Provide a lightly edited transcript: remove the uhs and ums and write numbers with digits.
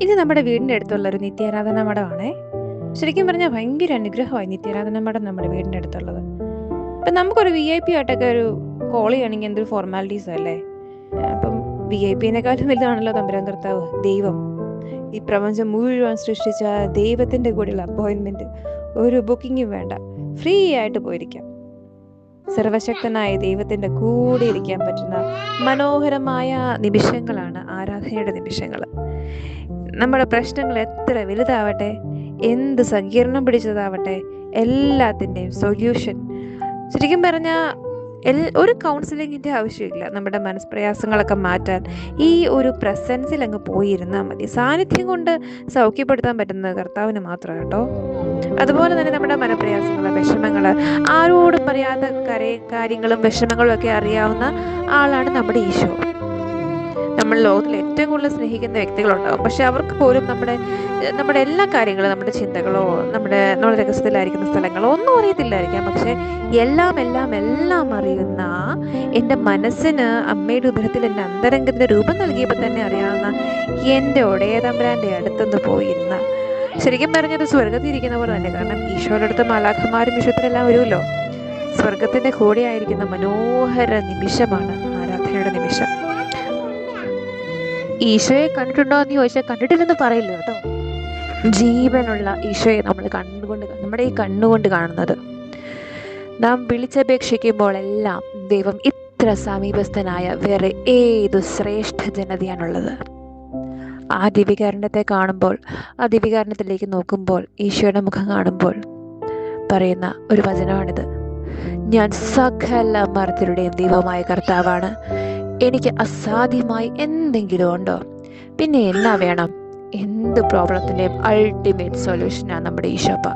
ഇത് നമ്മുടെ വീടിൻ്റെ അടുത്തുള്ള ഒരു നിത്യാരാധന മഠമാണേ. ശരിക്കും പറഞ്ഞാൽ ഭയങ്കര അനുഗ്രഹമായി നിത്യാരാധന മഠം നമ്മുടെ വീടിൻ്റെ അടുത്തുള്ളത്. ഇപ്പം നമുക്കൊരു VIP ആയിട്ടൊക്കെ ഒരു കോൾ ചെയ്യണമെങ്കിൽ എന്തൊരു ഫോർമാലിറ്റീസ് അല്ലേ. അപ്പം VIPനേക്കാളും വലുതാണല്ലോ തമ്പുരാൻ കർത്താവ് ദൈവം. ഈ പ്രപഞ്ചം മുഴുവൻ സൃഷ്ടിച്ച ദൈവത്തിൻ്റെ കൂടെയുള്ള അപ്പോയിൻമെൻറ്റ്. ഒരു ബുക്കിങ്ങും വേണ്ട, ഫ്രീ ആയിട്ട് പോയിരിക്കാം. സർവശക്തനായ ദൈവത്തിൻ്റെ കൂടെ ഇരിക്കാൻ പറ്റുന്ന മനോഹരമായ നിമിഷങ്ങളാണ് ആരാധനയുടെ നിമിഷങ്ങൾ. നമ്മുടെ പ്രശ്നങ്ങൾ എത്ര വലുതാവട്ടെ, എന്ത് സങ്കീർണം പിടിച്ചതാവട്ടെ, എല്ലാത്തിൻ്റെയും സൊല്യൂഷൻ. ശരിക്കും പറഞ്ഞാൽ ഒരു കൗൺസിലിങ്ങിൻ്റെ ആവശ്യമില്ല. നമ്മുടെ മനസ്പ്രയാസങ്ങളൊക്കെ മാറ്റാൻ ഈ ഒരു പ്രസൻസിൽ അങ്ങ് പോയിരുന്നാൽ മതി. സാന്നിധ്യം കൊണ്ട് സൗഖ്യപ്പെടുത്താൻ പറ്റുന്നത് കർത്താവിന് മാത്രം കേട്ടോ. അതുപോലെ തന്നെ നമ്മുടെ മനപ്രയാസങ്ങൾ, വിഷമങ്ങൾ, ആരോടും പറയാത്ത കാര്യങ്ങളും വിഷമങ്ങളും ഒക്കെ അറിയാവുന്ന ആളാണ് നമ്മുടെ ഈശോ. നമ്മൾ ലോകത്തിൽ ഏറ്റവും കൂടുതൽ സ്നേഹിക്കുന്ന വ്യക്തികളുണ്ടാവും, പക്ഷെ അവർക്ക് പോലും നമ്മുടെ എല്ലാ കാര്യങ്ങളും, നമ്മുടെ ചിന്തകളോ നമ്മുടെ രഹസ്യത്തിലായിരിക്കുന്ന സ്ഥലങ്ങളോ ഒന്നും അറിയത്തില്ലായിരിക്കാം. പക്ഷെ എല്ലാം അറിയുന്ന എൻ്റെ മനസ്സിന് അമ്മയുടെ ഉദരത്തിൽ എൻ്റെ അന്തരംഗത്തിൻ്റെ രൂപം നൽകിയപ്പോൾ തന്നെ അറിയാവുന്ന എൻ്റെ ഒടയ തമ്പുരാൻ്റെ അടുത്തൊന്ന് പോയിരുന്ന, ശരിക്കും പറഞ്ഞത് സ്വർഗത്തിൽ ഇരിക്കുന്ന പോലെ തന്നെ. കാരണം ഈശോയുടെ അടുത്ത് മാലാഖമാരും വിശുദ്ധരെല്ലാം വരുമല്ലോ. സ്വർഗത്തിൻ്റെ കൂടെ ആയിരിക്കുന്ന മനോഹര നിമിഷമാണ് ആരാധനയുടെ നിമിഷം. ഈശോയെ കണ്ടിട്ടുണ്ടോ എന്ന് ചോദിച്ചാൽ കണ്ടിട്ടില്ലെന്ന് പറയില്ല കേട്ടോ. ജീവനുള്ള ഈശോയെ നമ്മുടെ ഈ കണ്ണുകൊണ്ട് കാണുന്നത്. നാം വിളിച്ചപേക്ഷിക്കുമ്പോഴെല്ലാം ദൈവം ഇത്ര സമീപസ്ഥനായ വേറെ ഏതു ശ്രേഷ്ഠ ജനതയാണുള്ളത്. ആ ദിവ്യകാരുണ്യത്തെ കാണുമ്പോൾ, ആ ദിവ്യകാരുണ്യത്തിലേക്ക് നോക്കുമ്പോൾ, ഈശോയുടെ മുഖം കാണുമ്പോൾ പറയുന്ന ഒരു വചനമാണിത്: ഞാൻ സകല മർത്യരുടെയും ദൈവമായ കർത്താവാണ്. എനിക്ക് അസാധ്യമായി എന്തെങ്കിലും ഉണ്ടോ? പിന്നെ എന്നാ വേണം? എന്ത് പ്രോബ്ലത്തിൻ്റെയും അൾട്ടിമേറ്റ് സൊല്യൂഷനാണ് നമ്മുടെ ഈശോപ്പ.